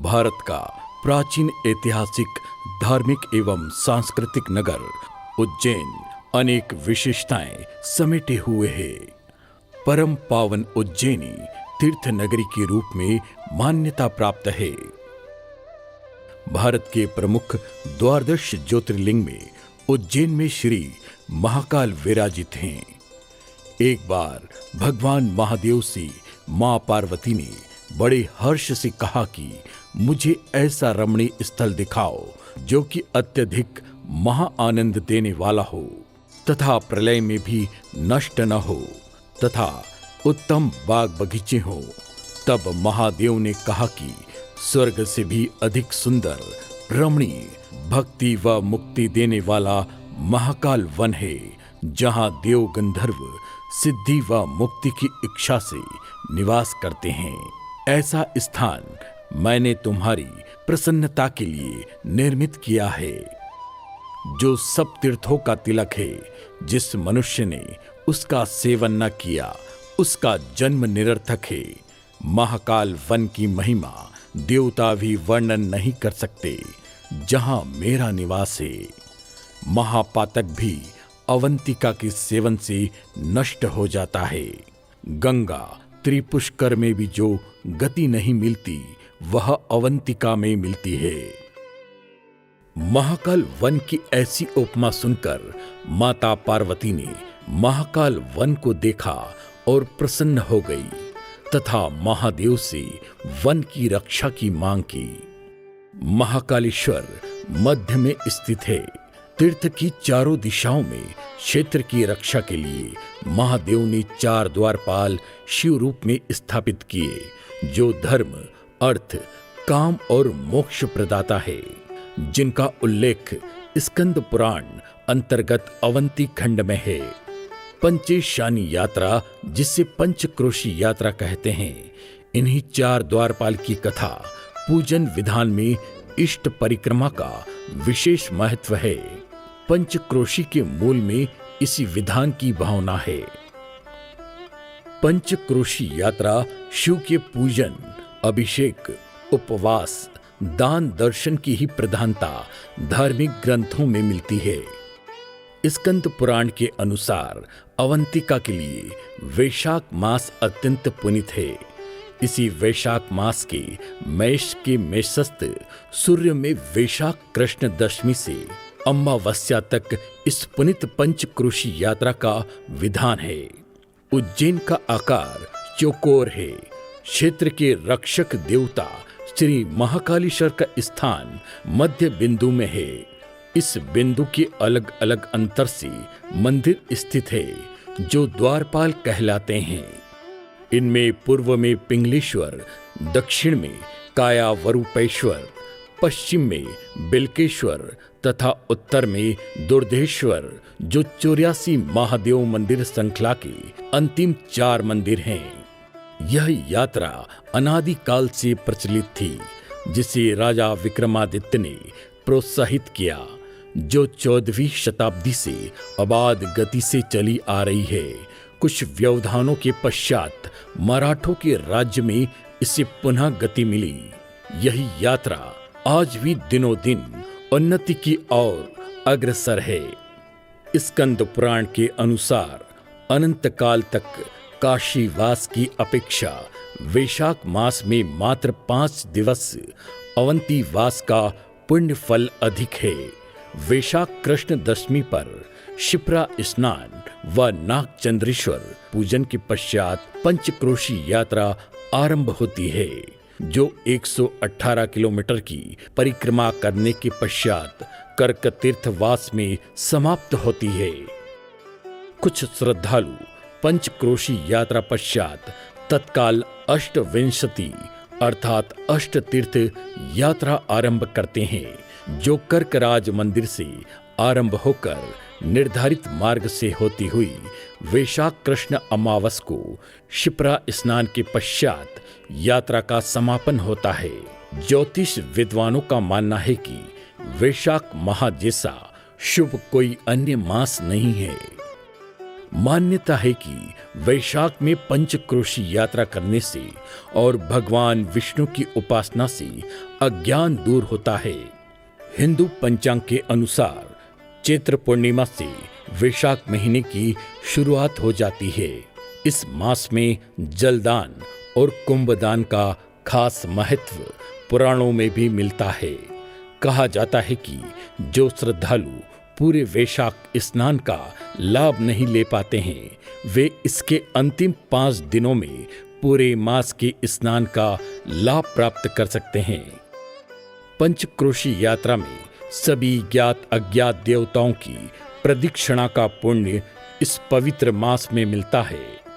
भारत का प्राचीन ऐतिहासिक, धार्मिक एवं सांस्कृतिक नगर उज्जैन अनेक विशेषताएं समेटे हुए है। परम पावन उज्जैनी तीर्थ नगरी के रूप में मान्यता प्राप्त है। भारत के प्रमुख द्वादश ज्योतिर्लिंग में उज्जैन में श्री महाकाल विराजित हैं। एक बार भगवान महादेव से मां पार्वती ने बड़े हर्ष से कहा कि मुझे ऐसा रमणीय स्थल दिखाओ जो कि अत्यधिक महा आनंद देने वाला हो तथा प्रलय में भी नष्ट न हो तथा उत्तम बाग बगीचे हो। तब महादेव ने कहा कि स्वर्ग से भी अधिक सुंदर, रमणीय, भक्ति व मुक्ति देने वाला महाकाल वन है, जहां देव गंधर्व सिद्धि व मुक्ति की इच्छा से निवास करते हैं। ऐसा स्थान मैंने तुम्हारी प्रसन्नता के लिए निर्मित किया है। जो सब तीर्थों का तिलक है, जिस मनुष्य ने उसका सेवन न किया उसका जन्म निरर्थक है। महाकाल वन की महिमा देवता भी वर्णन नहीं कर सकते, जहां मेरा निवास है। महापातक भी अवंतिका के सेवन से नष्ट हो जाता है। गंगा त्रिपुष्कर में भी जो गति नहीं मिलती वह अवंतिका में मिलती है। महाकाल वन की ऐसी उपमा सुनकर माता पार्वती ने महाकाल वन को देखा और प्रसन्न हो गई तथा महादेव से वन की रक्षा की मांग की। महाकालेश्वर मध्य में स्थित है। तीर्थ की चारों दिशाओं में क्षेत्र की रक्षा के लिए महादेव ने 4 द्वारपाल शिव रूप में स्थापित किए, जो धर्म, अर्थ, काम और मोक्ष प्रदाता है, जिनका उल्लेख स्कंद पुराण अंतर्गत अवंती खंड में है। पंचेशानी यात्रा, जिसे पंचक्रोशी यात्रा कहते हैं, इन्हीं 4 द्वारपाल की कथा पूजन विधान में इष्ट परिक्रमा का विशेष महत्व है। पंचक्रोशी के मूल में इसी विधान की भावना है। पंचक्रोशी यात्रा शिव के पूजन, अभिषेक, उपवास, दान, दर्शन की ही प्रधानता धार्मिक ग्रंथों में मिलती है। स्कंद पुराण के अनुसार अवंतिका के लिए वैशाख मास अत्यंत पुनीत है। इसी वैशाख मास के मेष के मेषस्थ सूर्य में वैशाख कृष्ण दशमी से अमावस्या तक इस पुनीत पंचक्रोशी यात्रा का विधान है। उज्जैन का आकार चौकोर है। क्षेत्र के रक्षक देवता श्री महाकालेश्वर का स्थान मध्य बिंदु में है। इस बिंदु के अलग अलग अंतर से मंदिर स्थित है, जो द्वारपाल कहलाते हैं। इनमें पूर्व में पिंगलेश्वर, दक्षिण में कायावरूपेश्वर, पश्चिम में बिल्केश्वर तथा उत्तर में दुर्धेश्वर, जो 84 महादेव मंदिर श्रृंखला के अंतिम 4 मंदिर हैं। यह यात्रा अनादि काल से प्रचलित थी, जिसे राजा विक्रमादित्य ने प्रोत्साहित किया, जो 14वीं शताब्दी से अबाध गति से चली आ रही है। कुछ व्यवधानों के पश्चात मराठों के राज्य में इसे पुनः गति मिली। यही यात्रा आज भी दिनों दिन उन्नति की ओर अग्रसर है। स्कंद पुराण के अनुसार अनंत काल तक काशीवास की अपेक्षा वैशाख मास में मात्र 5 दिवस अवंती वास का पुण्य फल अधिक है। वैशाख कृष्ण दशमी पर शिप्रा स्नान व नागचंद्रेश्वर पूजन के पश्चात पंचक्रोशी यात्रा आरंभ होती है, जो 118 किलोमीटर की परिक्रमा करने के पश्चात कर्क तीर्थवास में समाप्त होती है। कुछ श्रद्धालु पंचक्रोशी यात्रा पश्चात तत्काल अष्टविंशति अर्थात अष्ट तीर्थ यात्रा आरंभ करते हैं, जो कर्कराज मंदिर से आरंभ होकर निर्धारित मार्ग से होती हुई वैशाख कृष्ण अमावस को शिप्रा स्नान के पश्चात यात्रा का समापन होता है। ज्योतिष विद्वानों का मानना है कि वैशाख माह जैसा शुभ कोई अन्य मास नहीं है। मान्यता है कि वैशाख में पंचक्रोशी यात्रा करने से और भगवान विष्णु की उपासना से अज्ञान दूर होता है। हिंदू पंचांग के अनुसार चैत्र पूर्णिमा से वैशाख महीने की शुरुआत हो जाती है। इस मास में जलदान और कुंभदान का खास महत्व पुराणों में भी मिलता है। कहा जाता है कि जो श्रद्धालु पूरे वैशाख स्नान का लाभ नहीं ले पाते हैं, वे इसके अंतिम 5 दिनों में पूरे मास के स्नान का लाभ प्राप्त कर सकते हैं। पंचक्रोशी यात्रा में सभी ज्ञात अज्ञात देवताओं की प्रदक्षिणा का पुण्य इस पवित्र मास में मिलता है।